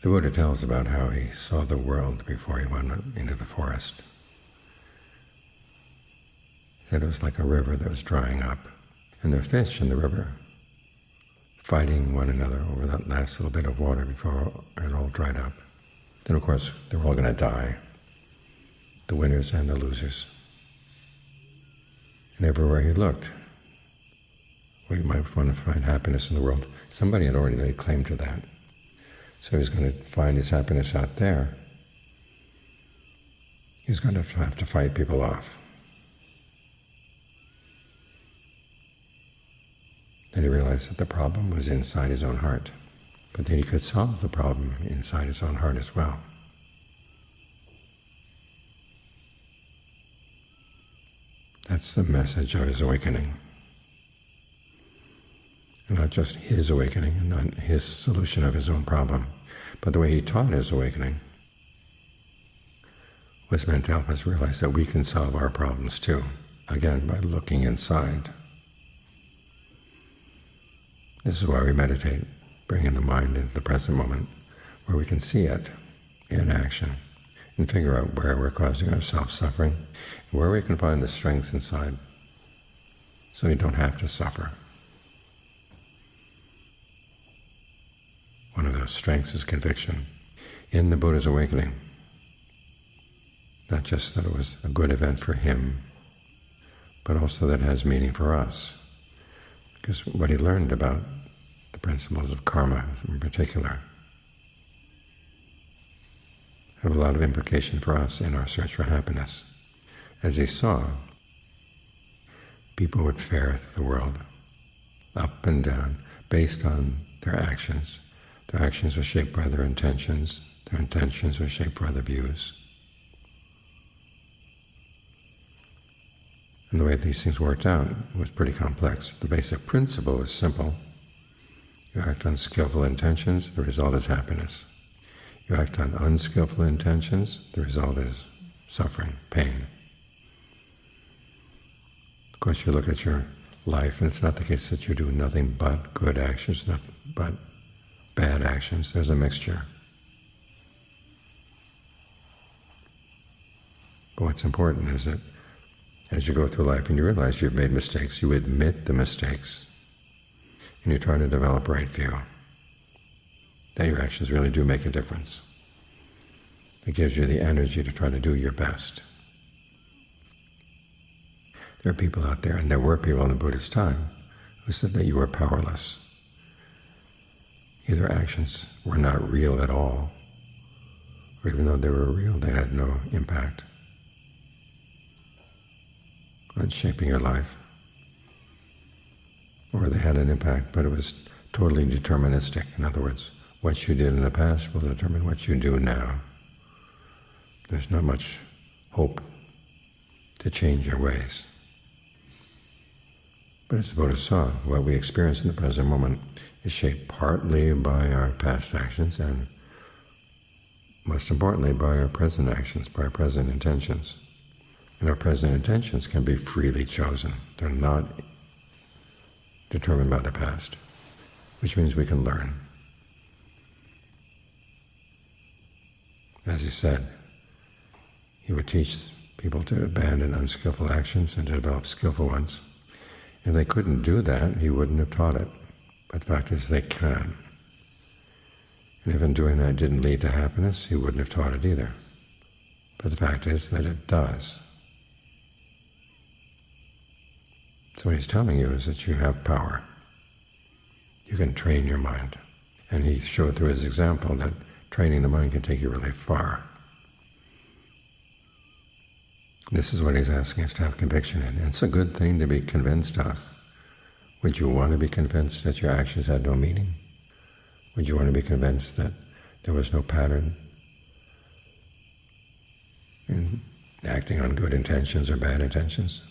The Buddha tells about how he saw the world before he went into the forest. He said it was like a river that was drying up, and there were fish in the river fighting one another over that last little bit of water before it all dried up. Then, of course, they were all going to die, the winners and the losers. And everywhere he looked, where you might want to find happiness in the world, somebody had already laid claim to that. So he was going to find his happiness out there. He was going to have to fight people off. Then he realized that the problem was inside his own heart, but that he could solve the problem inside his own heart as well. That's the message of his awakening. And not just his awakening and not his solution of his own problem, but the way he taught his awakening was meant to help us realize that we can solve our problems too, again, by looking inside. This is why we meditate, bringing the mind into the present moment, where we can see it in action and figure out where we're causing ourselves suffering, and where we can find the strengths inside so we don't have to suffer. One of those strengths is conviction. In the Buddha's awakening, not just that it was a good event for him, but also that it has meaning for us. Because what he learned about the principles of karma in particular have a lot of implication for us in our search for happiness. As he saw, people would fare through the world, up and down, based on their actions. Their actions were shaped by their intentions were shaped by their views. And the way these things worked out was pretty complex. The basic principle is simple. You act on skillful intentions, the result is happiness. You act on unskillful intentions, the result is suffering, pain. Of course, you look at your life, and it's not the case that you do nothing but good actions, nothing but bad actions. There's a mixture. But what's important is that as you go through life and you realize you've made mistakes, you admit the mistakes, and you try to develop right view, that your actions really do make a difference. It gives you the energy to try to do your best. There are people out there, and there were people in the Buddha's time, who said that you were powerless. Either actions were not real at all, or even though they were real, they had no impact on shaping your life. Or they had an impact, but it was totally deterministic. In other words, what you did in the past will determine what you do now. There's not much hope to change your ways. But as the Buddha saw, what we experience in the present moment is shaped partly by our past actions and, most importantly, by our present actions, by our present intentions. And our present intentions can be freely chosen. They're not determined by the past, which means we can learn. As he said, he would teach people to abandon unskillful actions and to develop skillful ones. If they couldn't do that, he wouldn't have taught it. But the fact is they can. And if in doing that didn't lead to happiness, he wouldn't have taught it either. But the fact is that it does. So what he's telling you is that you have power. You can train your mind. And he showed through his example that training the mind can take you really far. This is what he's asking us to have conviction in. And it's a good thing to be convinced of. Would you want to be convinced that your actions had no meaning? Would you want to be convinced that there was no pattern in acting on good intentions or bad intentions?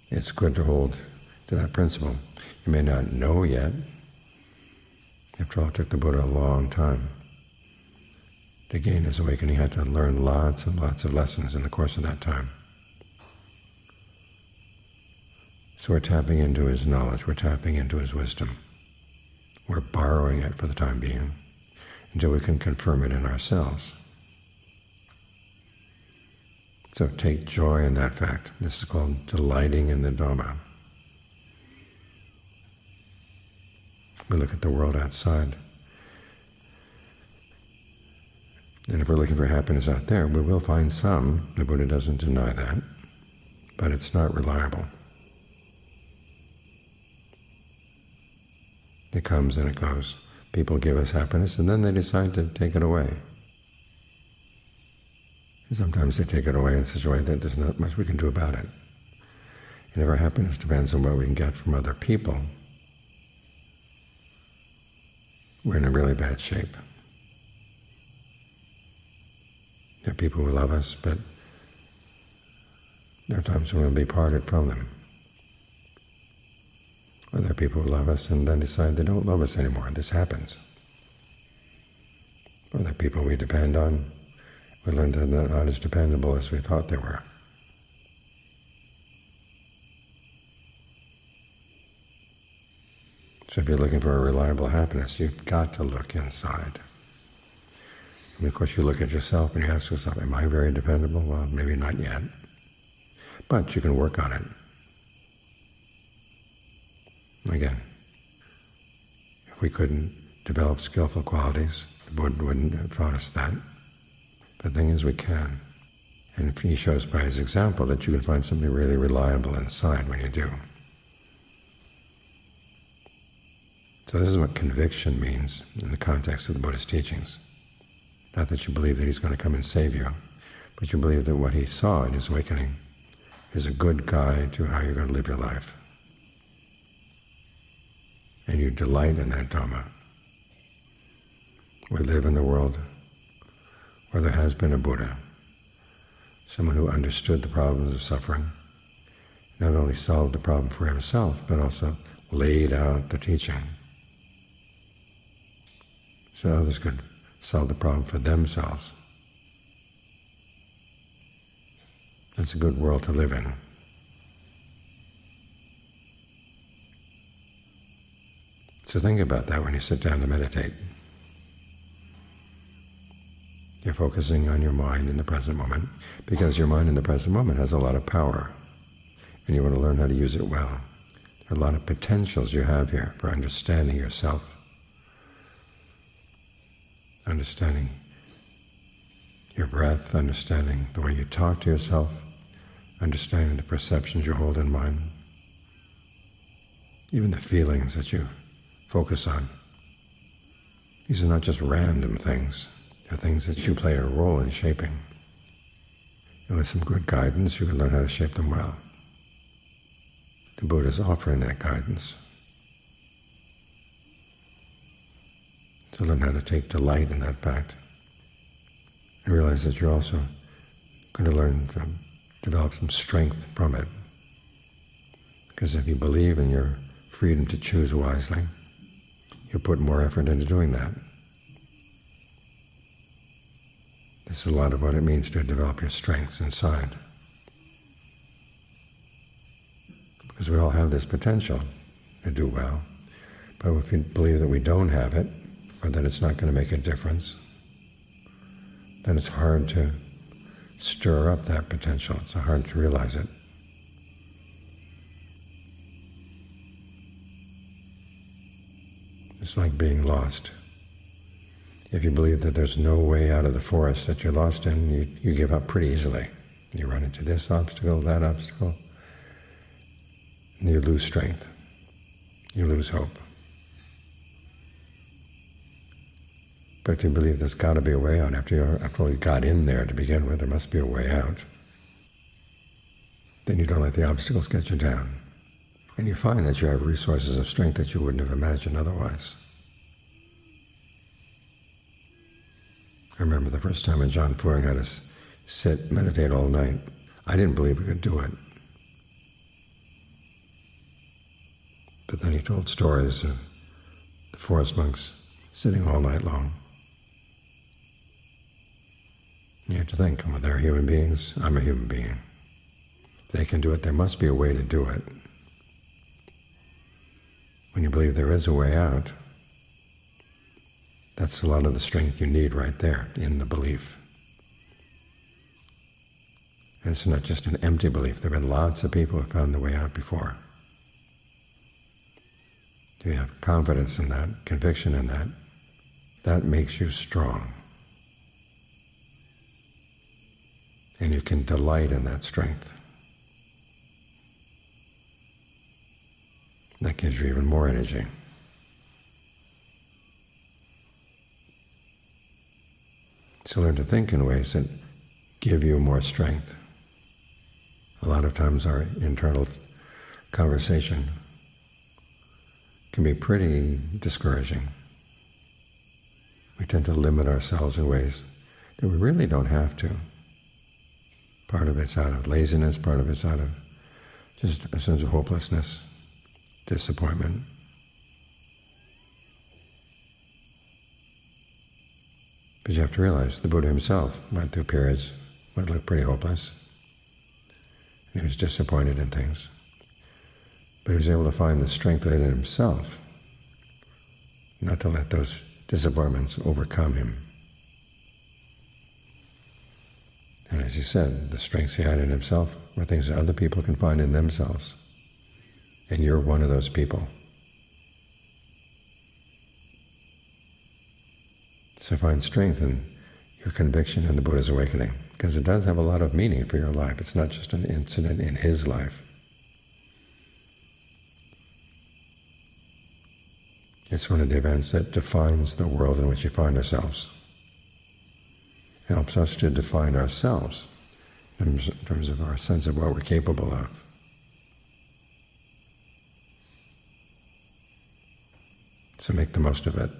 It's good to hold to that principle. You may not know yet. After all, it took the Buddha a long time to gain his awakening. He had to learn lots and lots of lessons in the course of that time. So we're tapping into his knowledge, we're tapping into his wisdom. We're borrowing it for the time being until we can confirm it in ourselves. So take joy in that fact. This is called delighting in the Dhamma. We look at the world outside, and if we're looking for happiness out there, we will find some. The Buddha doesn't deny that, but it's not reliable. It comes and it goes. People give us happiness, and then they decide to take it away. And sometimes they take it away in such a way that there's not much we can do about it. And if our happiness depends on what we can get from other people, we're in a really bad shape. There are people who love us, but there are times when we'll be parted from them. Or there are people who love us and then decide they don't love us anymore. This happens. Or there are people we depend on. We learn that they're not as dependable as we thought they were. So if you're looking for a reliable happiness, you've got to look inside. And of course you look at yourself and you ask yourself, am I very dependable? Well, maybe not yet. But you can work on it. Again, if we couldn't develop skillful qualities, the Buddha wouldn't have taught us that. But the thing is, we can. And he shows by his example that you can find something really reliable inside when you do. So this is what conviction means in the context of the Buddha's teachings. Not that you believe that he's going to come and save you, but you believe that what he saw in his awakening is a good guide to how you're going to live your life. And you delight in that Dhamma. We live in the world where there has been a Buddha, someone who understood the problems of suffering, not only solved the problem for himself, but also laid out the teaching so others could solve the problem for themselves. It's a good world to live in. So think about that when you sit down to meditate. You're focusing on your mind in the present moment, because your mind in the present moment has a lot of power, and you want to learn how to use it well. There are a lot of potentials you have here for understanding yourself, understanding your breath, understanding the way you talk to yourself, understanding the perceptions you hold in mind, even the feelings that you focus on. These are not just random things. They're things that you play a role in shaping. And with some good guidance, you can learn how to shape them well. The Buddha is offering that guidance. To learn how to take delight in that fact. And realize that you're also going to learn to develop some strength from it. Because if you believe in your freedom to choose wisely, you put more effort into doing that. This is a lot of what it means to develop your strengths inside. Because we all have this potential to do well, but if we believe that we don't have it, or that it's not going to make a difference, then it's hard to stir up that potential. It's hard to realize it. It's like being lost. If you believe that there's no way out of the forest that you're lost in, you give up pretty easily. You run into this obstacle, that obstacle, and you lose strength. You lose hope. But if you believe there's got to be a way out, after all you got in there to begin with, there must be a way out, then you don't let the obstacles get you down. And you find that you have resources of strength that you wouldn't have imagined otherwise. I remember the first time when John Furing had us sit, meditate all night. I didn't believe we could do it. But then he told stories of the forest monks sitting all night long. You have to think, well, they're human beings, I'm a human being. If they can do it, there must be a way to do it. When you believe there is a way out, That's a lot of the strength you need right there in the belief. And it's not just an empty belief. There have been lots of people who found the way out before. Do you have confidence in that, conviction in that? That makes you strong. And you can delight in that strength. That gives you even more energy. So learn to think in ways that give you more strength. A lot of times our internal conversation can be pretty discouraging. We tend to limit ourselves in ways that we really don't have to. Part of it's out of laziness, part of it's out of just a sense of hopelessness, disappointment. But you have to realize the Buddha himself went through periods when it looked pretty hopeless, and he was disappointed in things. But he was able to find the strength within himself not to let those disappointments overcome him. And as he said, the strengths he had in himself were things that other people can find in themselves. And you're one of those people. So find strength in your conviction in the Buddha's awakening, because it does have a lot of meaning for your life. It's not just an incident in his life. It's one of the events that defines the world in which we find ourselves. It helps us to define ourselves in terms of our sense of what we're capable of. So make the most of it.